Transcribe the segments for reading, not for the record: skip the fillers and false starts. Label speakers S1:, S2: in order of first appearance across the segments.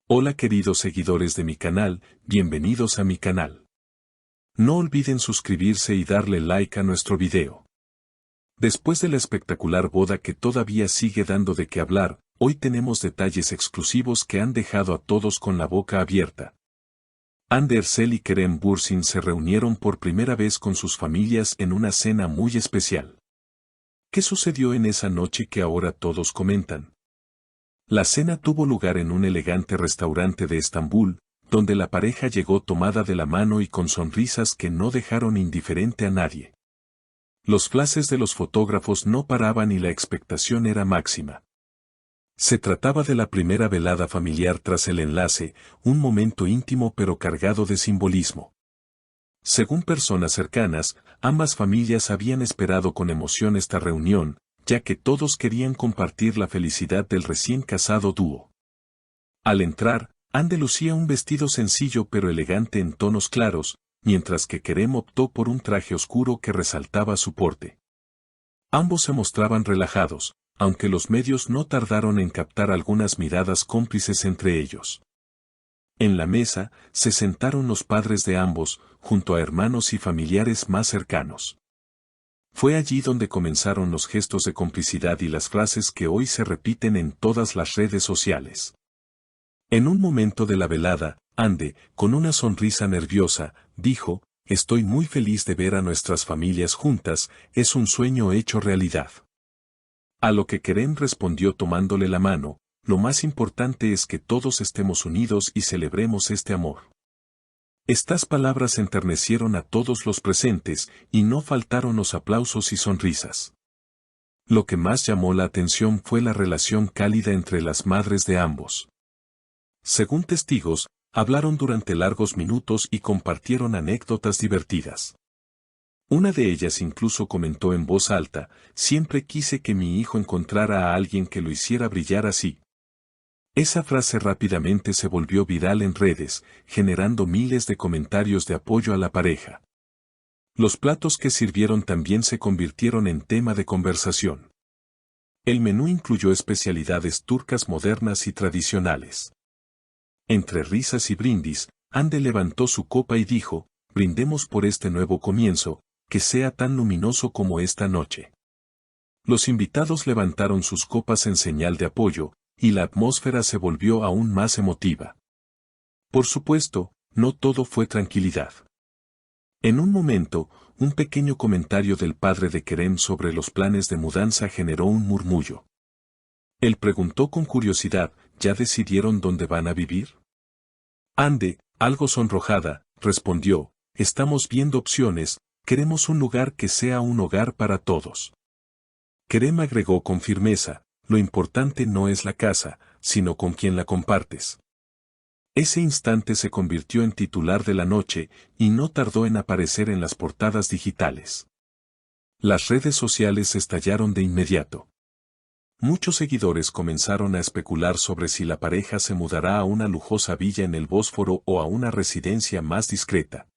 S1: Hola queridos seguidores de mi canal, bienvenidos a mi canal. No olviden suscribirse y darle like a nuestro video. Después de la espectacular boda que todavía sigue dando de qué hablar, hoy tenemos detalles exclusivos que han dejado a todos con la boca abierta. Hande Erçel y Kerem Bürsin se reunieron por primera vez con sus familias en una cena muy especial. ¿Qué sucedió en esa noche que ahora todos comentan? La cena tuvo lugar en un elegante restaurante de Estambul, donde la pareja llegó tomada de la mano y con sonrisas que no dejaron indiferente a nadie. Los flashes de los fotógrafos no paraban y la expectación era máxima. Se trataba de la primera velada familiar tras el enlace, un momento íntimo pero cargado de simbolismo. Según personas cercanas, ambas familias habían esperado con emoción esta reunión, ya que todos querían compartir la felicidad del recién casado dúo. Al entrar, Hande lucía un vestido sencillo pero elegante en tonos claros, mientras que Kerem optó por un traje oscuro que resaltaba su porte. Ambos se mostraban relajados, aunque los medios no tardaron en captar algunas miradas cómplices entre ellos. En la mesa, se sentaron los padres de ambos, junto a hermanos y familiares más cercanos. Fue allí donde comenzaron los gestos de complicidad y las frases que hoy se repiten en todas las redes sociales. En un momento de la velada, Hande, con una sonrisa nerviosa, dijo: «Estoy muy feliz de ver a nuestras familias juntas, es un sueño hecho realidad». A lo que Kerem respondió tomándole la mano: «Lo más importante es que todos estemos unidos y celebremos este amor». Estas palabras enternecieron a todos los presentes, y no faltaron los aplausos y sonrisas. Lo que más llamó la atención fue la relación cálida entre las madres de ambos. Según testigos, hablaron durante largos minutos y compartieron anécdotas divertidas. Una de ellas incluso comentó en voz alta: «Siempre quise que mi hijo encontrara a alguien que lo hiciera brillar así». Esa frase rápidamente se volvió viral en redes, generando miles de comentarios de apoyo a la pareja. Los platos que sirvieron también se convirtieron en tema de conversación. El menú incluyó especialidades turcas modernas y tradicionales. Entre risas y brindis, Hande levantó su copa y dijo: «Brindemos por este nuevo comienzo, que sea tan luminoso como esta noche». Los invitados levantaron sus copas en señal de apoyo, y la atmósfera se volvió aún más emotiva. Por supuesto, no todo fue tranquilidad. En un momento, un pequeño comentario del padre de Kerem sobre los planes de mudanza generó un murmullo. Él preguntó con curiosidad: ¿Ya decidieron dónde van a vivir? Hande, algo sonrojada, respondió: «Estamos viendo opciones, queremos un lugar que sea un hogar para todos». Kerem agregó con firmeza: «Lo importante no es la casa, sino con quien la compartes». Ese instante se convirtió en titular de la noche, y no tardó en aparecer en las portadas digitales. Las redes sociales estallaron de inmediato. Muchos seguidores comenzaron a especular sobre si la pareja se mudará a una lujosa villa en el Bósforo o a una residencia más discreta.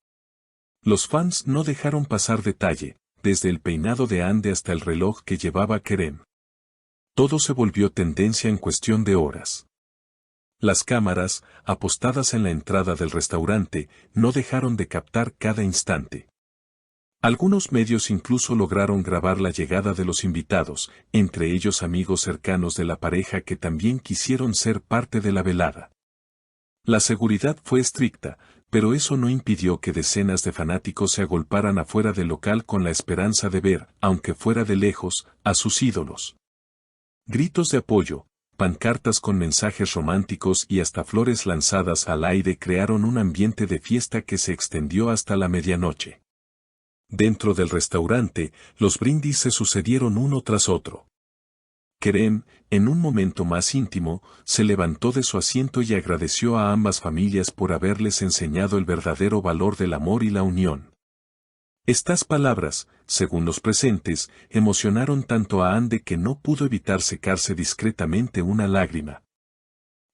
S1: Los fans no dejaron pasar detalle, desde el peinado de Hande hasta el reloj que llevaba Kerem. Todo se volvió tendencia en cuestión de horas. Las cámaras, apostadas en la entrada del restaurante, no dejaron de captar cada instante. Algunos medios incluso lograron grabar la llegada de los invitados, entre ellos amigos cercanos de la pareja que también quisieron ser parte de la velada. La seguridad fue estricta, pero eso no impidió que decenas de fanáticos se agolparan afuera del local con la esperanza de ver, aunque fuera de lejos, a sus ídolos. Gritos de apoyo, pancartas con mensajes románticos y hasta flores lanzadas al aire crearon un ambiente de fiesta que se extendió hasta la medianoche. Dentro del restaurante, los brindis se sucedieron uno tras otro. Kerem, en un momento más íntimo, se levantó de su asiento y agradeció a ambas familias por haberles enseñado el verdadero valor del amor y la unión. Estas palabras, según los presentes, emocionaron tanto a Hande que no pudo evitar secarse discretamente una lágrima.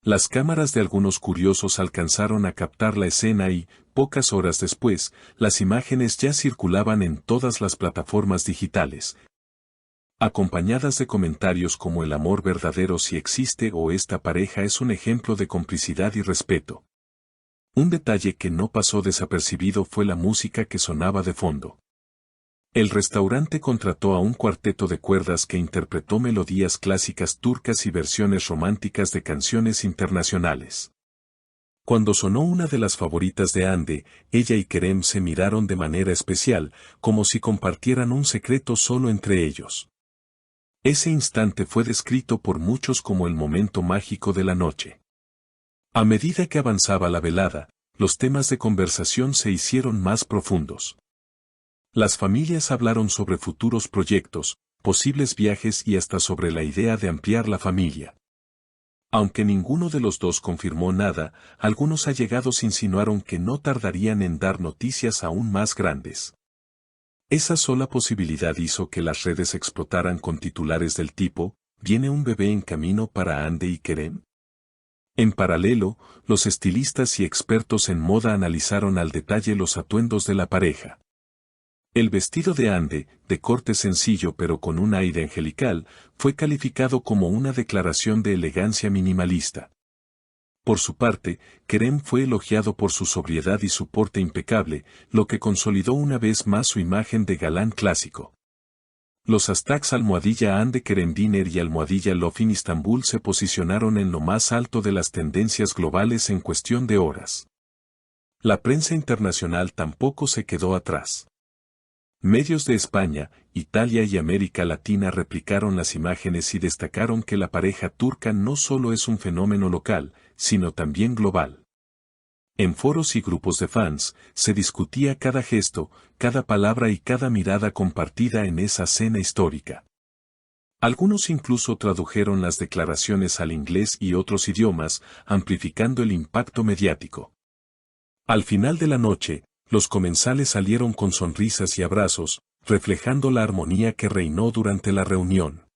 S1: Las cámaras de algunos curiosos alcanzaron a captar la escena y, pocas horas después, las imágenes ya circulaban en todas las plataformas digitales. acompañadas de comentarios como el amor verdadero si existe o esta pareja es un ejemplo de complicidad y respeto. Un detalle que no pasó desapercibido fue la música que sonaba de fondo. El restaurante contrató a un cuarteto de cuerdas que interpretó melodías clásicas turcas y versiones románticas de canciones internacionales. Cuando sonó una de las favoritas de Hande, ella y Kerem se miraron de manera especial, como si compartieran un secreto solo entre ellos. Ese instante fue descrito por muchos como el momento mágico de la noche. A medida que avanzaba la velada, los temas de conversación se hicieron más profundos. Las familias hablaron sobre futuros proyectos, posibles viajes y hasta sobre la idea de ampliar la familia. Aunque ninguno de los dos confirmó nada, algunos allegados insinuaron que no tardarían en dar noticias aún más grandes. Esa sola posibilidad hizo que las redes explotaran con titulares del tipo, ¿viene un bebé en camino para Hande y Kerem? En paralelo, los estilistas y expertos en moda analizaron al detalle los atuendos de la pareja. El vestido de Hande, de corte sencillo pero con un aire angelical, fue calificado como una declaración de elegancia minimalista. Por su parte, Kerem fue elogiado por su sobriedad y su porte impecable, lo que consolidó una vez más su imagen de galán clásico. Los hashtags #Hande Kerem Dinner y #Love in Istanbul se posicionaron en lo más alto de las tendencias globales en cuestión de horas. La prensa internacional tampoco se quedó atrás. Medios de España, Italia y América Latina replicaron las imágenes y destacaron que la pareja turca no solo es un fenómeno local, sino también global. En foros y grupos de fans, se discutía cada gesto, cada palabra y cada mirada compartida en esa cena histórica. Algunos incluso tradujeron las declaraciones al inglés y otros idiomas, amplificando el impacto mediático. Al final de la noche, los comensales salieron con sonrisas y abrazos, reflejando la armonía que reinó durante la reunión.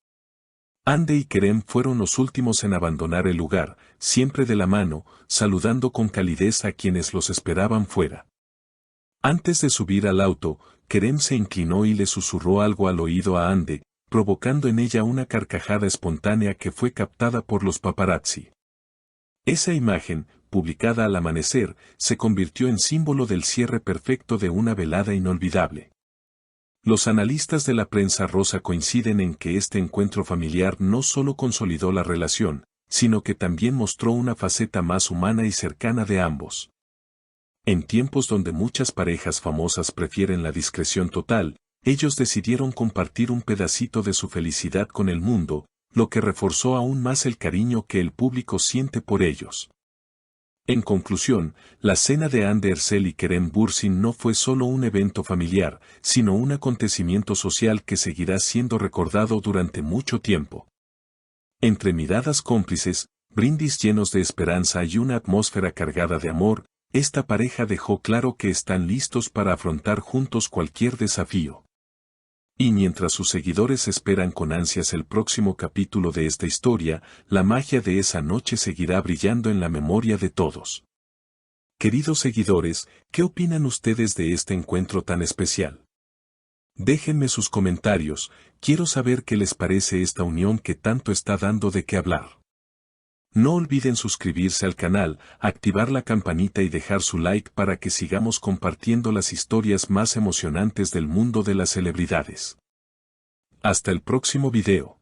S1: Hande y Kerem fueron los últimos en abandonar el lugar, siempre de la mano, saludando con calidez a quienes los esperaban fuera. Antes de subir al auto, Kerem se inclinó y le susurró algo al oído a Hande, provocando en ella una carcajada espontánea que fue captada por los paparazzi. Esa imagen, publicada al amanecer, se convirtió en símbolo del cierre perfecto de una velada inolvidable. Los analistas de la prensa rosa coinciden en que este encuentro familiar no solo consolidó la relación, sino que también mostró una faceta más humana y cercana de ambos. En tiempos donde muchas parejas famosas prefieren la discreción total, ellos decidieron compartir un pedacito de su felicidad con el mundo, lo que reforzó aún más el cariño que el público siente por ellos. En conclusión, la cena de Hande Erçel y Kerem Bürsin no fue solo un evento familiar, sino un acontecimiento social que seguirá siendo recordado durante mucho tiempo. Entre miradas cómplices, brindis llenos de esperanza y una atmósfera cargada de amor, esta pareja dejó claro que están listos para afrontar juntos cualquier desafío. Y mientras sus seguidores esperan con ansias el próximo capítulo de esta historia, la magia de esa noche seguirá brillando en la memoria de todos. Queridos seguidores, ¿qué opinan ustedes de este encuentro tan especial? Déjenme sus comentarios, quiero saber qué les parece esta unión que tanto está dando de qué hablar. No olviden suscribirse al canal, activar la campanita y dejar su like para que sigamos compartiendo las historias más emocionantes del mundo de las celebridades. Hasta el próximo video.